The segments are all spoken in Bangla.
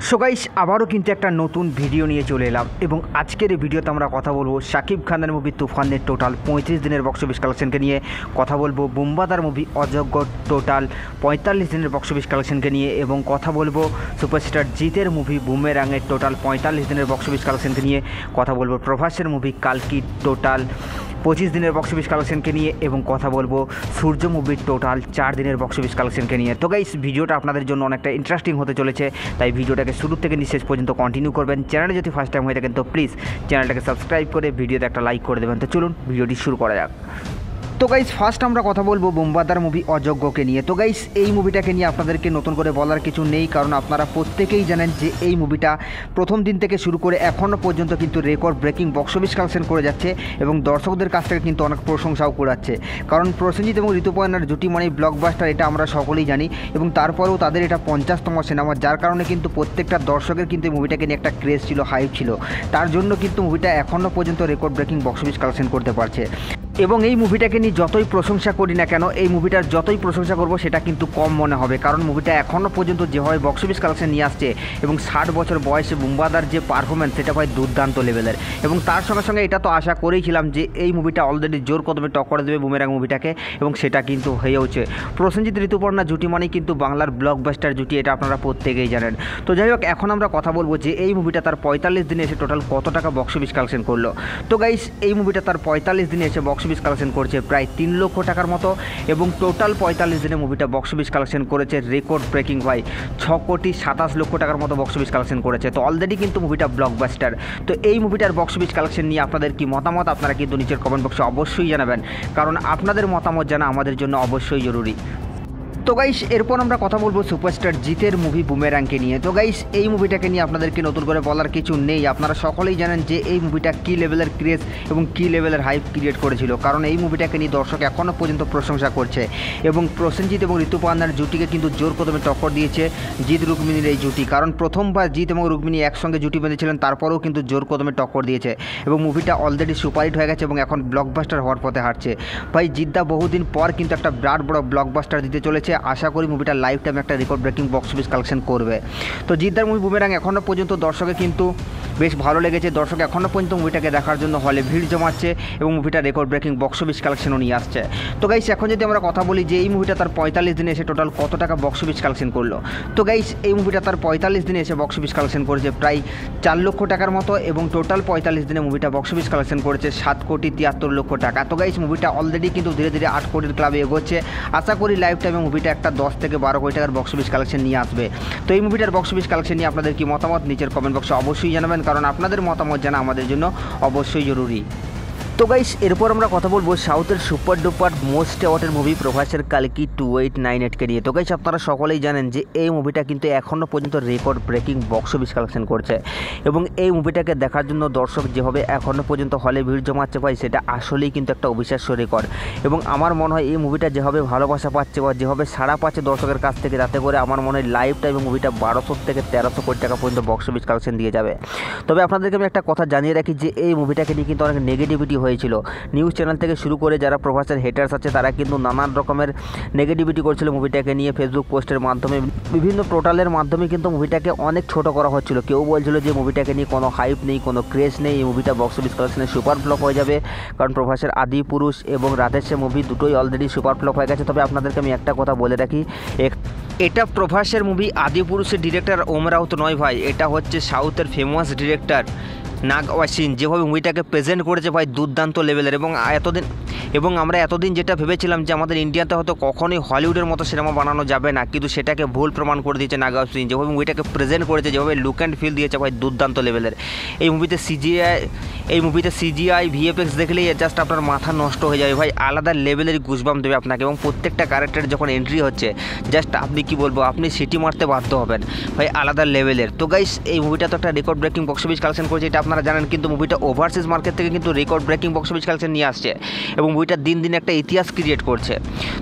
সো গাইস আবারও কিন্তু একটা নতুন ভিডিও নিয়ে চলে এলাম এবং আজকের এই ভিডিওতে আমরা কথা বলবো শাকিব খানের মুভি তুফানের টোটাল 35 দিনের বক্স অফিস কালেকশনকে নিয়ে, কথা বলবো বুম্বাদার মুভি অযোগ্য টোটাল 45 দিনের বক্স অফিস কালেকশনকে নিয়ে, এবং কথা বলবো সুপারস্টার জিতের মুভি বুমেরাঙের টোটাল 45 দিনের বক্স অফিস কালেকশনকে নিয়ে, কথা বলবো প্রভাসের মুভি কালকি টোটাল 25 দিনের বক্স অফিস কালেকশনকে নিয়ে, এবং কথা বলবো সূর্য মুভির টোটাল 4 দিনের বক্স অফিস কালেকশনকে নিয়ে। তো গাইস ভিডিওটা আপনাদের জন্য অনেকটা ইন্টারেস্টিং হতে চলেছে, তাই ভিডিওটাকে শুরু থেকে শেষ পর্যন্ত কন্টিনিউ করবেন। চ্যানেলে যদি ফার্স্ট টাইম হয়ে থাকেন তো প্লিজ চ্যানেলটাকে সাবস্ক্রাইব করে ভিডিওতে একটা লাইক করে দেবেন। তো চলুন ভিডিওটি শুরু করা যাক। তো গাইস ফার্স্ট আমরা কথা বলবো বুম্বাদার মুভি অযোগ্যকে নিয়ে। তো গাইস এই মুভিটাকে নিয়ে আপনাদেরকে নতুন করে বলার কিছু নেই, কারণ আপনারা প্রত্যেকেই জানেন যে এই মুভিটা প্রথম দিন থেকে শুরু করে এখনও পর্যন্ত কিন্তু record breaking box office collection করে যাচ্ছে এবং দর্শকদের কাছ থেকে কিন্তু অনেক প্রশংসাও কুড়াচ্ছে। কারণ প্রসেনজিৎ এবং ঋতুপর্ণার জুটি মানে ব্লকবাস্টার, এটা আমরা সকলেই জানি, এবং তারপরেও তাদের এটা 50তম সিনেমা, যার কারণে কিন্তু প্রত্যেকটা দর্শকের কিন্তু এই মুভিটাকে নিয়ে একটা ক্রেজ ছিল, হাইপ ছিল। তার জন্য কিন্তু মুভিটা এখনও পর্যন্ত record breaking box office collection করতে পারছে। এবং এই মুভিটাকে নিয়ে যতই প্রশংসা করি না কেন, এই মুভিটার যতই প্রশংসা করব সেটা কিন্তু কম মনে হবে, কারণ মুভিটা এখনও পর্যন্ত যেভাবে বক্স অফিস কালেকশন নিয়ে আসছে এবং 60 বছর বয়সে বুম্বাদার যে পারফরমেন্স সেটা হয় দুর্দান্ত লেভেলের। এবং তার সঙ্গে সঙ্গে এটা তো আশা করেইছিলাম যে এই মুভিটা অলরেডি জোর কদমে টক্কর দেবে বুমেরাং মুভিটাকে, এবং সেটা কিন্তু হয়েওছে। প্রসেনজিৎ ঋতুপর্ণা জুটি মানেই কিন্তু বাংলার ব্লকবাস্টার জুটি, এটা আপনারা প্রত্যেকেই জানেন। তো যাই হোক, এখন আমরা কথা বলবো যে এই মুভিটা তার 45 দিনে এসে টোটাল কত টাকা বক্স অফিস কালেকশন করলো। তো গাইস এই মুভিটা তার 45 দিনে এসে বক্স অফিস কালেকশন করছে প্রায় 3 লক্ষ টাকার মতো, এবং টোটাল 45 দিনে মুভিটা বক্স অফিস কালেকশন করেছে রেকর্ড ব্রেকিং ভাই 6 কোটি 27 লক্ষ টাকার মতো বক্স অফিস কালেকশন করেছে। তো অলরেডি কিন্তু মুভিটা ব্লকবাস্টার। তো এই মুভিটার বক্স অফিস কালেকশন নিয়ে আপনাদের কি মতামত, আপনারা কিন্তু নিচের কমেন্ট বক্সে অবশ্যই জানাবেন, কারণ আপনাদের মতামত জানা আমাদের জন্য অবশ্যই জরুরি। তো গাইস এরপর আমরা কথা বলবো সুপারস্টার জিতের মুভি বুমেরাংকে নিয়ে। তো গাইস এই মুভিটাকে নিয়ে আপনাদেরকে নতুন করে বলার কিছু নেই, আপনারা সকলেই জানেন যে এই মুভিটা কী লেভেলের ক্রেজ এবং কী লেভেলের হাইপ ক্রিয়েট করেছিল, কারণ এই মুভিটাকে নিয়ে দর্শক এখনও পর্যন্ত প্রশংসা করছে। এবং প্রসেনজিৎ এবং ঋতুপর্ণার জুটিকে কিন্তু জোর কদমে টক্কর দিয়েছে জিৎ রুক্মিণীর এই জুটি, কারণ প্রথমবার জিৎ এবং রুক্মিণী একসঙ্গে জুটি বেঁধেছিলেন, তারপরেও কিন্তু জোর কদমে টক্কর দিয়েছে এবং মুভিটা অলরেডি সুপারহিট হয়ে গেছে এবং এখন ব্লকবাস্টার হওয়ার পথে হাঁটছে। ভাই জিদ্দা বহুদিন পর কিন্তু একটা বিরাট বড় ব্লকবাস্টার দিতে চলেছে, আশা করি মুভিটা লাইফ টাইম একটা record breaking box office collection করবে। তো জিদ্দার মুভি বুমেরাং এখনও পর্যন্ত দর্শকে কিন্তু বেশ ভালো লেগেছে, দর্শক এখনও পর্যন্ত মুভিটাকে দেখার জন্য হলে ভিড় জমাচ্ছে এবং মুভিটা রেকর্ড ব্রেকিং বক্স অফিস কালেকশনও নিয়ে আসছে। তো গাইস এখন যদি আমরা কথা বলি যে এই মুভিটা তার 45 দিনে এসে টোটাল কত টাকা বক্স অফিস কালেকশন করলো। তো গাইস এই মুভিটা তার 45 দিনে এসে বক্স অফিস কালেকশন করেছে প্রায় 4 লক্ষ টাকার মতো, এবং টোটাল 45 দিনে মুভিটা বক্স অফিস কালেকশন করেছে 7 কোটি 73 লক্ষ টাকা। তো গাইস মুভিটা অলরেডি কিন্তু ধীরে ধীরে 8 কোটির ক্লাবে এগোচ্ছে, আশা করি লাইফ টাইমে মুভিটা একটা 10 থেকে 12 কোটি টাকার বক্স অফিস কালেকশন নিয়ে আসবে। তো এই মুভিটার বক্স অফিস কালেকশন নিয়ে আপনাদের কি মতামত নিচের কমেন্ট বক্সে অবশ্যই জানাবেন, কারণ আপনাদের মতামত জানা আমাদের জন্য অবশ্যই জরুরি। তো গাইস এরপর আমরা কথা বলবো সাউথের সুপার ডুপার মোস্ট অ্যাওয়ার্ডের মুভি প্রভাসের কালকি 2898কে নিয়ে। তো গাইস আপনারা সকলেই জানেন যে এই মুভিটা কিন্তু এখনও পর্যন্ত record breaking box office collection করছে, এবং এই মুভিটাকে দেখার জন্য দর্শক যেভাবে এখনও পর্যন্ত হলে ভিড় জমাচ্ছে ভাই, সেটা আসলেই কিন্তু একটা অবিশ্বাস্য রেকর্ড। এবং আমার মনে হয় এই মুভিটা যেভাবে ভালোবাসা পাচ্ছে বা যেভাবে সাড়া পাচ্ছে দর্শকের কাছ থেকে, তাতে করে আমার মনে হয় লাইফ টাইমে মুভিটা 1200 থেকে 1300 কোটি টাকা পর্যন্ত বক্স অফিস কালেকশন দিয়ে যাবে। তবে আপনাদেরকে আমি একটা কথা জানিয়ে রাখি যে এই মুভিটাকে নিয়ে কিন্তু অনেক নেগেটিভিটি হয়েছিল, নিউজ চ্যানেল থেকে শুরু করে যারা প্রভাসের হেটার্স আছে তারা কিন্তু নানান রকমের নেগেটিভিটি করছিল মুভিটাকে নিয়ে, ফেসবুক পোস্টের মাধ্যমে বিভিন্ন পোর্টালের মাধ্যমে কিন্তু মুভিটাকে অনেক ছোট করা হচ্ছিল। কেউ বলছিল যে মুভিটাকে নিয়ে কোনো হাইপ নেই, কোনো ক্রেজ নেই, এই মুভিটা বক্স অফিস কালেকশনে সুপার ফ্লপ হয়ে যাবে, কারণ প্রভাসের আদিপুরুষ এবং রাধেশ্যাম মুভি দুটোই অলরেডি সুপার ফ্লপ হয়ে গেছে। তবে আপনাদেরকে আমি একটা কথা বলে রাখি, এটা প্রভাসের মুভি আদিপুরুষের ডিরেক্টর ওম রাউত নয় ভাই, এটা হচ্ছে সাউথের ফেমাস ডিরেক্টর নাগ ওয়াসিন, যেভাবে মুভিটাকে প্রেজেন্ট করেছে ভাই দুর্দান্ত লেভেলের। এবং আমরা এতদিন যেটা ভেবেছিলাম যে আমাদের ইন্ডিয়াতে হয়তো কখনোই হলিউডের মতো সিনেমা বানানো যাবে না, কিন্তু সেটাকে ভুল প্রমাণ করে দিয়েছে নাগ ওয়াসিন, যেভাবে মুভিটাকে প্রেজেন্ট করেছে, যেভাবে লুক অ্যান্ড ফিল দিয়েছে ভাই দুর্দান্ত লেভেলের। এই মুভিতে সিজিআই ভিএফএক্স দেখলেই জাস্ট আপনার মাথা নষ্ট হয়ে যাবে ভাই, আলাদা লেভেলের গুজবাম দেবে আপনাকে, এবং প্রত্যেকটা ক্যারেক্টার যখন এন্ট্রি হচ্ছে জাস্ট আপনি কি বলবো, আপনি সিটি মারতে বাধ্য হবেন ভাই, আলাদা লেভেলের। তো গাইস এই মুভিটা তো একটা record breaking box office collection করেছে, এটা আপনারা জানেন, কিন্তু মুভিটা ওভারসিজ মার্কেট থেকে কিন্তু record breaking box office collection নিয়ে আসছে এবং মুভিটা দিন দিন একটা ইতিহাস ক্রিয়েট করছে।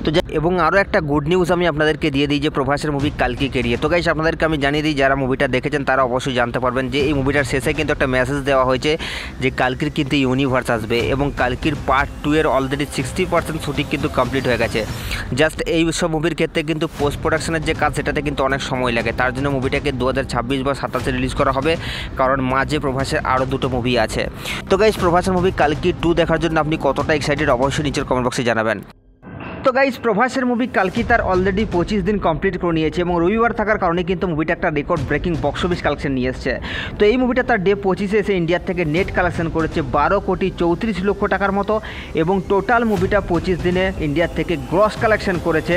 তো এবং আরও একটা গুড নিউজ আমি আপনাদেরকে দিয়ে দিই যে প্রভাসের মুভি কালকিকে নিয়ে। তো গাইস আপনাদেরকে আমি জানিয়ে দিই, যারা মুভিটা দেখেছেন তারা অবশ্যই জানতে পারবেন যে এই মুভিটার শেষে কিন্তু একটা মেসেজ দেওয়া হয়েছে যে কালকির কিন্তু ইউনিভার্স আসবে এবং কালকির পার্ট 2 এর অলরেডি 60% শুটিং কিন্তু কমপ্লিট হয়ে গেছে। জাস্ট এই সব মুভির ক্ষেত্রে কিন্তু পোস্ট প্রোডাকশনের যে কাজ সেটাতে কিন্তু অনেক সময় লাগে, তার জন্য মুভিটাকে 2026 বা 27 রিলিজ করা হবে, কারণ মাঝে প্রভাসের আরও দুটো মুভি আছে। তো গাইস, প্রভাসের মুভি কালকি 2 দেখার জন্য আপনি কতটা এক্সাইটেড অবশ্যই নিচের কমেন্ট বক্সে জানাবেন। তো গাইস, প্রভাসের মুভি কালকি তার অলরেডি 25 দিন কমপ্লিট করে নিয়েছে এবং রবিবার থাকার কারণে কিন্তু মুভিটা একটা record breaking box office collection নিয়ে এসেছে। তো এই মুভিটা তার ডে 25-এ এসে ইন্ডিয়ার থেকে নেট কালেকশন করেছে 12,34,00,000 টাকার মতো এবং টোটাল মুভিটা 25 দিনে ইন্ডিয়ার থেকে গ্রস কালেকশন করেছে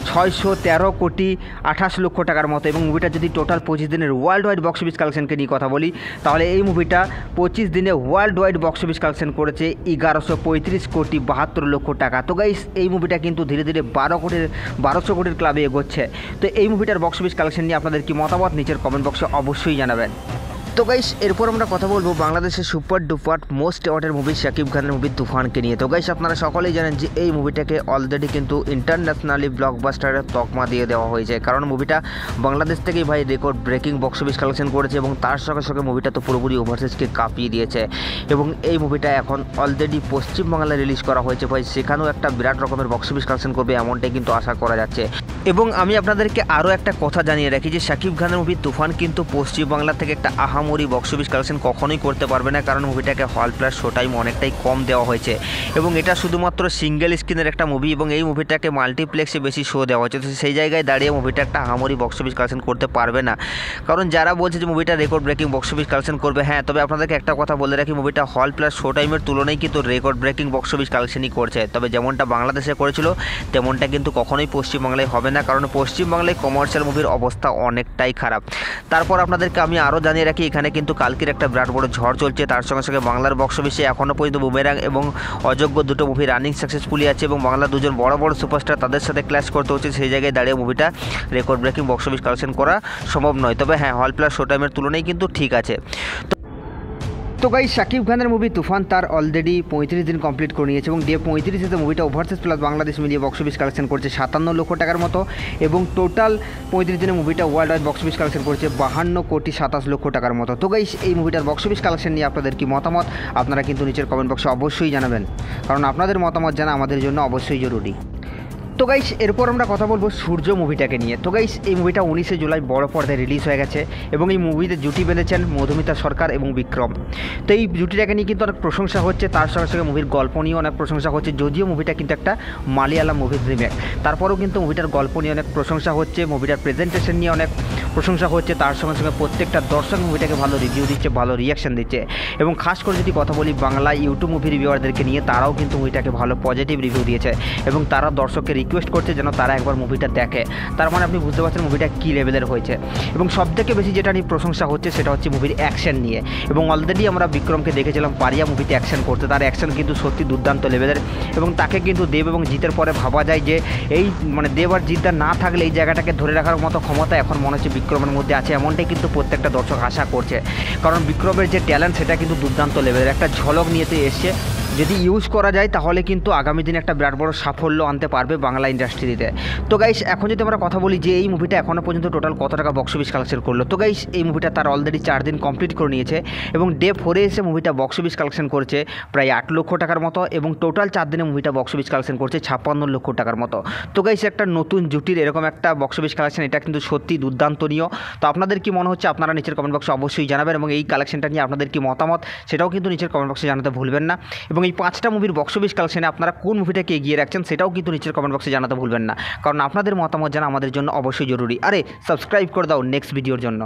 613,28,00,000 টাকার মতো। এবং মুভিটা যদি টোটাল 25 দিনের ওয়ার্ল্ড ওয়াইড বক্স অফিস কালেকশনকে নিয়ে কথা বলি, তাহলে এই মুভিটা 25 দিনে world wide box office collection করেছে 1135,72,00,000 টাকা। তো গাইস, এই মুভিটা কিন্তু ধীরে ধীরে 1200 কোটির ক্লাবে এগোচ্ছে। তো এই মুভিটার বক্স অফিস কালেকশন নিয়ে আপনাদের কি মতামত নিচের কমেন্ট বক্সে অবশ্যই জানাবেন। তো গাইস, এরপর আমরা কথা বলবো বাংলাদেশের সুপার ডুপার মোস্ট অ্যাওয়ার্ডের মুভি শাকিব খানের মুভি তুফানকে নিয়ে। তো গাইস, আপনারা সকলেই জানেন যে এই মুভিটাকে অলরেডি কিন্তু ইন্টারন্যাশনালি ব্লকবাস্টারের তকমা দিয়ে দেওয়া হয়েছে, কারণ মুভিটা বাংলাদেশ থেকেই ভাই record breaking box office collection করেছে এবং তার সঙ্গে সঙ্গে মুভিটা তো পুরোপুরি ওভারসিজকে কাঁপিয়ে দিয়েছে। এবং এই মুভিটা এখন অলরেডি পশ্চিমবাংলায় রিলিজ করা হয়েছে ভাই, সেখানেও একটা বিরাট রকমের বক্স অফিস কালেকশন করবে এমনটাই কিন্তু আশা করা যাচ্ছে। এবং আমি আপনাদেরকে আরও একটা কথা জানিয়ে রাখি যে শাকিব খানের মুভি তুফান কিন্তু পশ্চিমবাংলা থেকে একটা আহামরি বক্স অফিস কালেকশন কখনোই করতে পারবে না, কারণ মুভিটাকে হল প্লাস শো টাইম অনেকটাই কম দেওয়া হয়েছে এবং এটা শুধুমাত্র সিঙ্গেল স্ক্রিনের একটা মুভি এবং এই মুভিটাকে মাল্টিপ্লেক্সে বেশি শো দেওয়া হয়েছে। তো সেই জায়গায় দাঁড়িয়ে মুভিটা একটা আহামরি বক্স অফিস কালেকশন করতে পারবে না, কারণ যারা বলছে যে মুভিটা record breaking box office collection করবে, হ্যাঁ, তবে আপনাদেরকে একটা কথা বলে রাখি, মুভিটা হল প্লাস শো টাইমের তুলনায় কিন্তু রেকর্ড ব্রেকিং বক্স অফিস কালেকশনই করছে। তবে যেমনটা বাংলাদেশে করেছিল তেমনটা কিন্তু কখনোই পশ্চিমবাংলায় হবে না, কারণ পশ্চিমবাংলায় কমার্শিয়াল মুভির অবস্থা অনেকটাই খারাপ। তারপর আপনাদেরকে আমি আরও জানিয়ে রাখি, এখানে কিন্তু কালকের একটা বিরাট বড় ঝড় চলছে, তার সঙ্গে সঙ্গে বাংলার বক্স অফিসে এখনও পর্যন্ত বুমেরাং এবং অযোগ্য দুটো মুভি রানিং সাকসেসফুলি আছে এবং বাংলার দুজন বড় বড় সুপারস্টার তাদের সাথে ক্ল্যাশ করতে হচ্ছে। সেই জায়গায় দাঁড়িয়ে মুভিটা record breaking box office collection করা সম্ভব নয়, তবে হ্যাঁ, হল প্লাস শো টাইমের তুলনায় কিন্তু ঠিক আছে। তো গাইস, শাকিব খানের মুভি তুফান তার অলরেডি 35 দিন কমপ্লিট করে নিয়েছে এবং ডে 35-এতে মুভিটা ওভারসিজ প্লাস বাংলাদেশ মিলিয়ে বক্স অফিস কালেকশন করছে 57 লক্ষ টাকার মতো এবং টোটাল 35 দিনে মুভিটা world wide box office collection করছে 52,27,00,000 টাকার মতো। তো গাইস, এই মুভিটার বক্স অফিস কালেকশন নিয়ে আপনাদের কি মতামত আপনারা কিন্তু নিচের কমেন্ট বক্সে অবশ্যই জানাবেন, কারণ আপনাদের মতামত জানা আমাদের জন্য অবশ্যই জরুরি। তো গাইস, এরপর আমরা কথা বলবো সূর্য মুভিটাকে নিয়ে। তো গাইস, এই মুভিটা 19শে জুলাই বড় পর্দায় রিলিজ হয়ে গেছে এবং এই মুভিতে জুটি বেঁধেছেন মধুমিতা সরকার এবং বিক্রম। তো এই জুটিটাকে নিয়ে কিন্তু অনেক প্রশংসা হচ্ছে, তার সঙ্গে সঙ্গে মুভির গল্প নিয়ে অনেক প্রশংসা হচ্ছে, যদিও মুভিটা কিন্তু একটা মালয়ালাম মুভির রিমেক, তারপরেও কিন্তু মুভিটার গল্প নিয়ে অনেক প্রশংসা হচ্ছে, মুভিটার প্রেজেন্টেশন নিয়ে অনেক প্রশংসা হচ্ছে, তার সঙ্গে সঙ্গে প্রত্যেকটা দর্শক মুভিটাকে ভালো রিভিউ দিচ্ছে, ভালো রিয়াকশন দিচ্ছে এবং খাস করে যদি কথা বলি বাংলা ইউটিউব মুভি রিভিউয়ারদেরকে নিয়ে, তারাও কিন্তু মুভিটাকে ভালো পজিটিভ রিভিউ দিয়েছে এবং তারা দর্শককে রিকোয়েস্ট করছে যেন তারা একবার মুভিটা দেখে। তার মানে আপনি বুঝতে পারছেন মুভিটা কী লেভেলের হয়েছে। এবং সবথেকে বেশি যেটা নিয়ে প্রশংসা হচ্ছে সেটা হচ্ছে মুভির অ্যাকশন নিয়ে, এবং অলরেডি আমরা বিক্রমকে দেখেছিলাম পারিয়া মুভিতে অ্যাকশন করতে, তার অ্যাকশন কিন্তু সত্যি দুর্দান্ত লেভেলের এবং তাকে কিন্তু দেব এবং জিতের পরে ভাবা যায় যে এই মানে দেব আর জিতটা না থাকলে এই জায়গাটাকে ধরে রাখার মতো ক্ষমতা এখন মনে হচ্ছে বিক্রমের মধ্যে আছে, এমনটাই কিন্তু প্রত্যেকটা দর্শক আশা করছে, কারণ বিক্রমের যে ট্যালেন্ট সেটা কিন্তু দুর্দান্ত লেভেলের। একটা ঝলক নিয়েতে এসছে, যদি ইউজ করা যায় তাহলে কিন্তু আগামী দিনে একটা বিরাট বড় সাফল্য আনতে পারবে বাংলা ইন্ডাস্ট্রিতে। তো গাইস, এখন যদি আমরা কথা বলি যে এই মুভিটা এখনও পর্যন্ত টোটাল কত টাকা বক্স অফিস কালেকশন করলো, তো গাইস এই মুভিটা তার অলরেডি 4 দিন কমপ্লিট করে নিয়েছে এবং ডে 4-এ এসে মুভিটা বক্স অফিস কালেকশন করছে প্রায় 8 লক্ষ টাকার মতো এবং টোটাল 4 দিনে মুভিটা বক্স অফিস কালেকশন করছে 56 লক্ষ টাকার মতো। তো গাইস, একটা নতুন জুটির এরকম একটা বক্স অফিস কালেকশন, এটা কিন্তু সত্যি দুর্দান্তনীয়। তো আপনাদের কি মনে হচ্ছে আপনারা নিচের কমেন্ট বক্সে অবশ্যই জানাবেন এবং এই কালেকশনটা নিয়ে আপনাদের কি মতামত সেটাও কিন্তু নিচের কমেন্ট বক্সে জানাতে ভুলবেন না। এবং এই 5টা মুভির বক্স অফিস কালেকশনে আপনারা কোন মুভিটাকে এগিয়ে রাখছেন সেটাও কিন্তু নিচের কমেন্ট বক্সে জানাতে ভুলবেন না, কারণ আপনাদের মতামত জানা আমাদের জন্য অবশ্যই জরুরি। আরে সাবস্ক্রাইব করে দাও নেক্সট ভিডিওর জন্য।